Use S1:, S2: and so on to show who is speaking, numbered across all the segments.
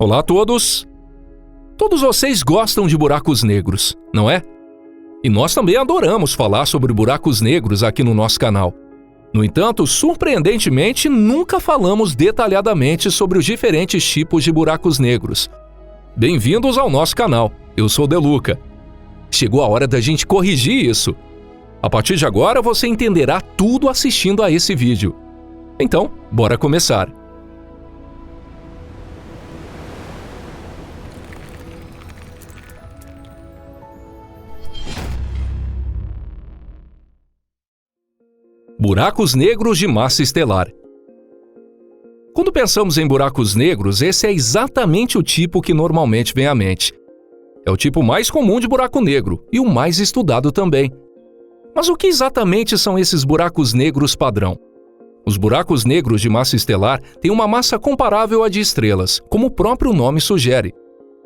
S1: Olá a todos! Todos vocês gostam de buracos negros, não é? E nós também adoramos falar sobre buracos negros aqui no nosso canal. No entanto, surpreendentemente, nunca falamos detalhadamente sobre os diferentes tipos de buracos negros. Bem-vindos ao nosso canal, eu sou o Deluca. Chegou a hora da gente corrigir isso. A partir de agora você entenderá tudo assistindo a esse vídeo. Então, bora começar! Buracos negros de massa estelar. Quando pensamos em buracos negros, esse é exatamente o tipo que normalmente vem à mente. É o tipo mais comum de buraco negro e o mais estudado também. Mas o que exatamente são esses buracos negros padrão? Os buracos negros de massa estelar têm uma massa comparável à de estrelas, como o próprio nome sugere.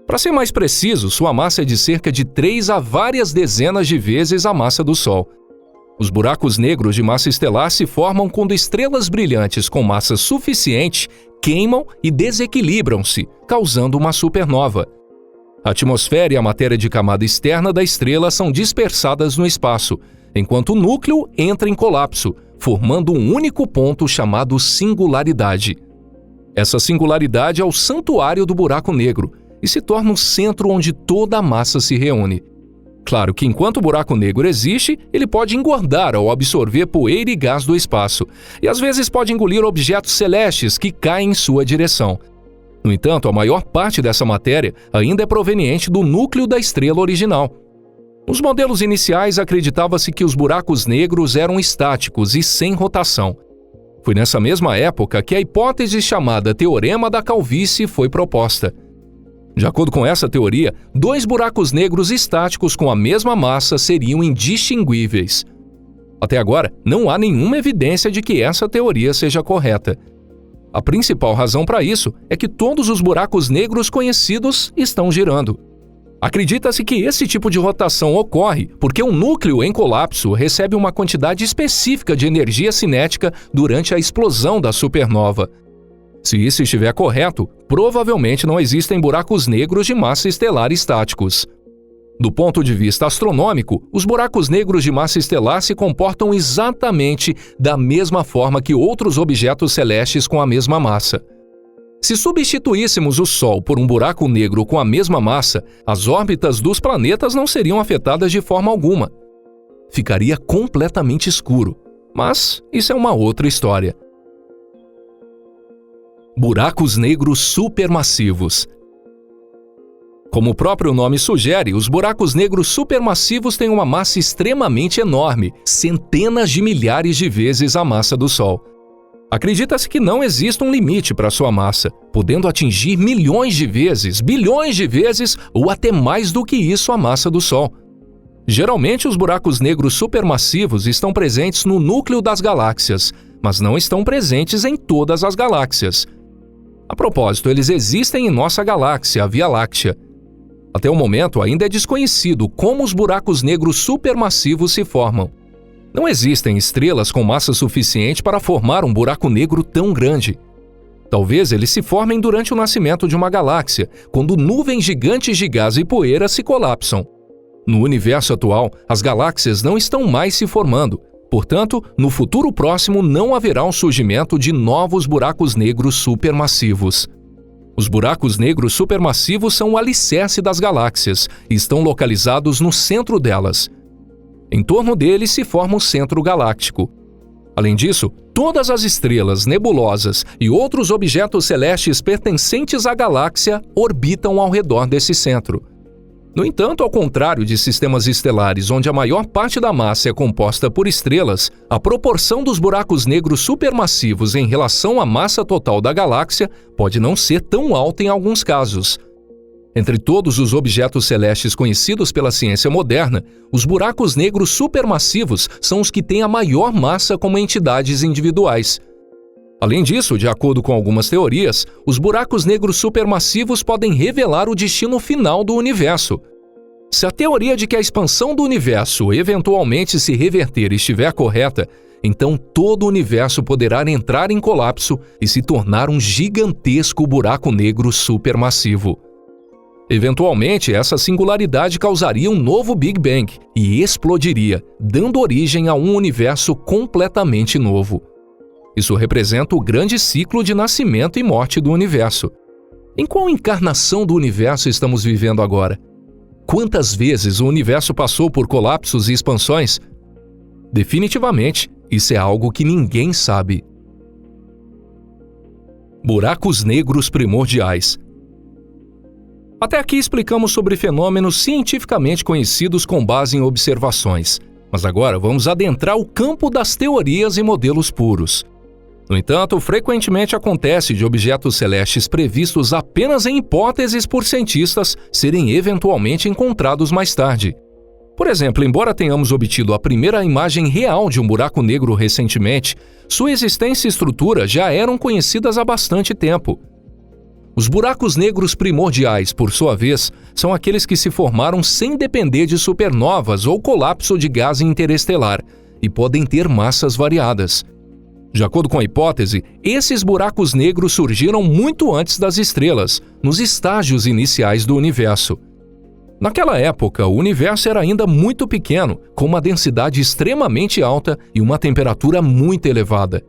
S1: Para ser mais preciso, sua massa é de cerca de 3 a várias dezenas de vezes a massa do Sol. Os buracos negros de massa estelar se formam quando estrelas brilhantes com massa suficiente queimam e desequilibram-se, causando uma supernova. A atmosfera e a matéria de camada externa da estrela são dispersadas no espaço, enquanto o núcleo entra em colapso, formando um único ponto chamado singularidade. Essa singularidade é o santuário do buraco negro e se torna o centro onde toda a massa se reúne. Claro que enquanto o buraco negro existe, ele pode engordar ao absorver poeira e gás do espaço, e às vezes pode engolir objetos celestes que caem em sua direção. No entanto, a maior parte dessa matéria ainda é proveniente do núcleo da estrela original. Nos modelos iniciais, acreditava-se que os buracos negros eram estáticos e sem rotação. Foi nessa mesma época que a hipótese chamada Teorema da Calvície foi proposta. De acordo com essa teoria, 2 buracos negros estáticos com a mesma massa seriam indistinguíveis. Até agora, não há nenhuma evidência de que essa teoria seja correta. A principal razão para isso é que todos os buracos negros conhecidos estão girando. Acredita-se que esse tipo de rotação ocorre porque um núcleo em colapso recebe uma quantidade específica de energia cinética durante a explosão da supernova. Se isso estiver correto, provavelmente não existem buracos negros de massa estelar estáticos. Do ponto de vista astronômico, os buracos negros de massa estelar se comportam exatamente da mesma forma que outros objetos celestes com a mesma massa. Se substituíssemos o Sol por um buraco negro com a mesma massa, as órbitas dos planetas não seriam afetadas de forma alguma. Ficaria completamente escuro. Mas isso é uma outra história. Buracos negros supermassivos. Como o próprio nome sugere, os buracos negros supermassivos têm uma massa extremamente enorme, centenas de milhares de vezes a massa do Sol. Acredita-se que não existe um limite para sua massa, podendo atingir milhões de vezes, bilhões de vezes ou até mais do que isso a massa do Sol. Geralmente, os buracos negros supermassivos estão presentes no núcleo das galáxias, mas não estão presentes em todas as galáxias. A propósito, eles existem em nossa galáxia, a Via Láctea. Até o momento, ainda é desconhecido como os buracos negros supermassivos se formam. Não existem estrelas com massa suficiente para formar um buraco negro tão grande. Talvez eles se formem durante o nascimento de uma galáxia, quando nuvens gigantes de gás e poeira se colapsam. No universo atual, as galáxias não estão mais se formando. Portanto, no futuro próximo não haverá um surgimento de novos buracos negros supermassivos. Os buracos negros supermassivos são o alicerce das galáxias e estão localizados no centro delas. Em torno deles se forma o centro galáctico. Além disso, todas as estrelas, nebulosas e outros objetos celestes pertencentes à galáxia orbitam ao redor desse centro. No entanto, ao contrário de sistemas estelares onde a maior parte da massa é composta por estrelas, a proporção dos buracos negros supermassivos em relação à massa total da galáxia pode não ser tão alta em alguns casos. Entre todos os objetos celestes conhecidos pela ciência moderna, os buracos negros supermassivos são os que têm a maior massa como entidades individuais. Além disso, de acordo com algumas teorias, os buracos negros supermassivos podem revelar o destino final do universo. Se a teoria de que a expansão do universo eventualmente se reverter estiver correta, então todo o universo poderá entrar em colapso e se tornar um gigantesco buraco negro supermassivo. Eventualmente, essa singularidade causaria um novo Big Bang e explodiria, dando origem a um universo completamente novo. Isso representa o grande ciclo de nascimento e morte do universo. Em qual encarnação do universo estamos vivendo agora? Quantas vezes o universo passou por colapsos e expansões? Definitivamente, isso é algo que ninguém sabe. Buracos negros primordiais. Até aqui explicamos sobre fenômenos cientificamente conhecidos com base em observações, mas agora vamos adentrar o campo das teorias e modelos puros. No entanto, frequentemente acontece de objetos celestes previstos apenas em hipóteses por cientistas serem eventualmente encontrados mais tarde. Por exemplo, embora tenhamos obtido a primeira imagem real de um buraco negro recentemente, sua existência e estrutura já eram conhecidas há bastante tempo. Os buracos negros primordiais, por sua vez, são aqueles que se formaram sem depender de supernovas ou colapso de gás interestelar e podem ter massas variadas. De acordo com a hipótese, esses buracos negros surgiram muito antes das estrelas, nos estágios iniciais do universo. Naquela época, o universo era ainda muito pequeno, com uma densidade extremamente alta e uma temperatura muito elevada.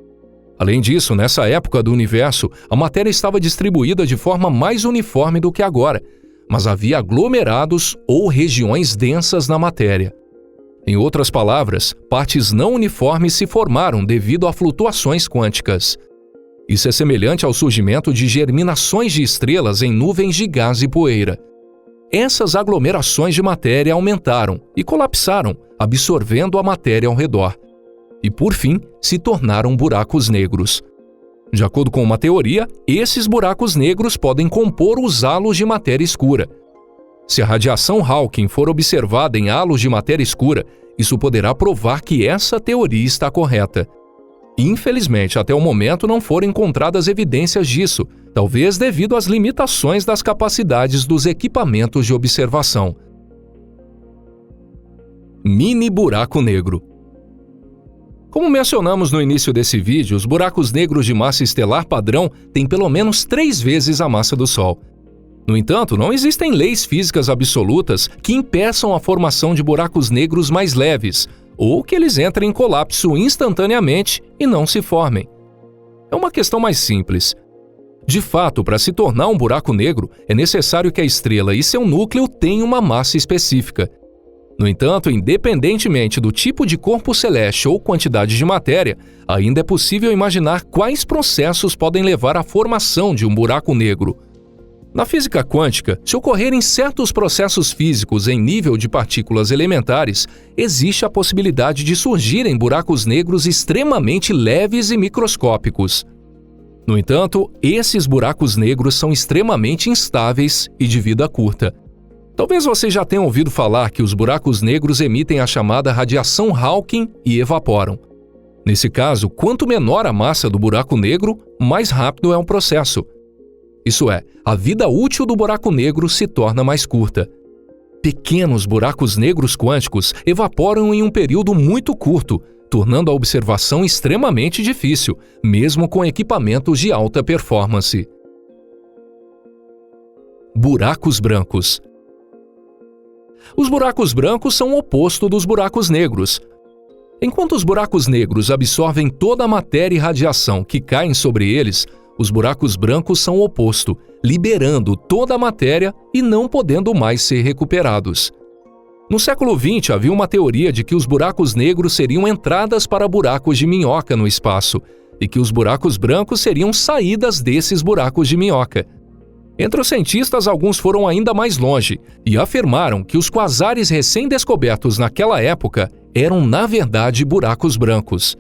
S1: Além disso, nessa época do universo, a matéria estava distribuída de forma mais uniforme do que agora, mas havia aglomerados ou regiões densas na matéria. Em outras palavras, partes não uniformes se formaram devido a flutuações quânticas. Isso é semelhante ao surgimento de germinações de estrelas em nuvens de gás e poeira. Essas aglomerações de matéria aumentaram e colapsaram, absorvendo a matéria ao redor. E, por fim, se tornaram buracos negros. De acordo com uma teoria, esses buracos negros podem compor os halos de matéria escura. Se a radiação Hawking for observada em halos de matéria escura, isso poderá provar que essa teoria está correta. Infelizmente, até o momento não foram encontradas evidências disso, talvez devido às limitações das capacidades dos equipamentos de observação. Mini buraco negro. Como mencionamos no início desse vídeo, os buracos negros de massa estelar padrão têm pelo menos 3 vezes a massa do Sol. No entanto, não existem leis físicas absolutas que impeçam a formação de buracos negros mais leves, ou que eles entrem em colapso instantaneamente e não se formem. É uma questão mais simples. De fato, para se tornar um buraco negro, é necessário que a estrela e seu núcleo tenham uma massa específica. No entanto, independentemente do tipo de corpo celeste ou quantidade de matéria, ainda é possível imaginar quais processos podem levar à formação de um buraco negro. Na física quântica, se ocorrerem certos processos físicos em nível de partículas elementares, existe a possibilidade de surgirem buracos negros extremamente leves e microscópicos. No entanto, esses buracos negros são extremamente instáveis e de vida curta. Talvez você já tenha ouvido falar que os buracos negros emitem a chamada radiação Hawking e evaporam. Nesse caso, quanto menor a massa do buraco negro, mais rápido é o processo. Isso é, a vida útil do buraco negro se torna mais curta. Pequenos buracos negros quânticos evaporam em um período muito curto, tornando a observação extremamente difícil, mesmo com equipamentos de alta performance. Buracos brancos. Os buracos brancos são o oposto dos buracos negros. Enquanto os buracos negros absorvem toda a matéria e radiação que caem sobre eles, os buracos brancos são o oposto, liberando toda a matéria e não podendo mais ser recuperados. No século XX, havia uma teoria de que os buracos negros seriam entradas para buracos de minhoca no espaço e que os buracos brancos seriam saídas desses buracos de minhoca. Entre os cientistas, alguns foram ainda mais longe e afirmaram que os quasares recém-descobertos naquela época eram, na verdade, buracos brancos.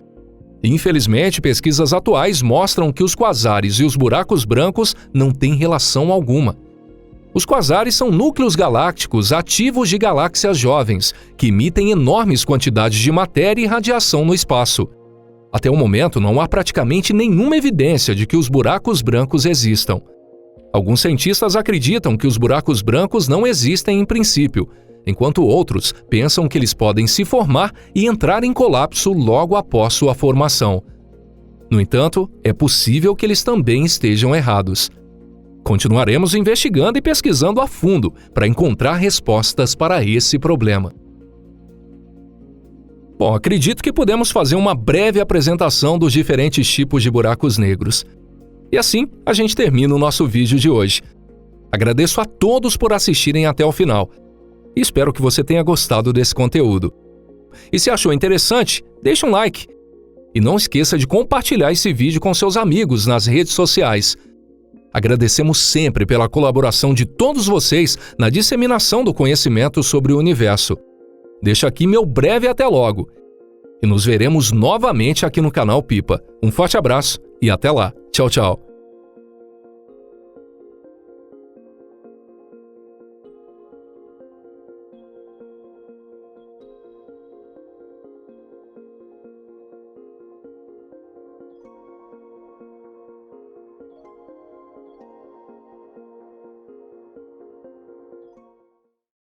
S1: Infelizmente, pesquisas atuais mostram que os quasares e os buracos brancos não têm relação alguma. Os quasares são núcleos galácticos ativos de galáxias jovens, que emitem enormes quantidades de matéria e radiação no espaço. Até o momento, não há praticamente nenhuma evidência de que os buracos brancos existam. Alguns cientistas acreditam que os buracos brancos não existem em princípio, enquanto outros pensam que eles podem se formar e entrar em colapso logo após sua formação. No entanto, é possível que eles também estejam errados. Continuaremos investigando e pesquisando a fundo para encontrar respostas para esse problema. Bom, acredito que podemos fazer uma breve apresentação dos diferentes tipos de buracos negros. E assim, a gente termina o nosso vídeo de hoje. Agradeço a todos por assistirem até o final. E espero que você tenha gostado desse conteúdo. E se achou interessante, deixe um like. E não esqueça de compartilhar esse vídeo com seus amigos nas redes sociais. Agradecemos sempre pela colaboração de todos vocês na disseminação do conhecimento sobre o universo. Deixo aqui meu breve até logo. E nos veremos novamente aqui no canal Pipa. Um forte abraço e até lá. Tchau, tchau.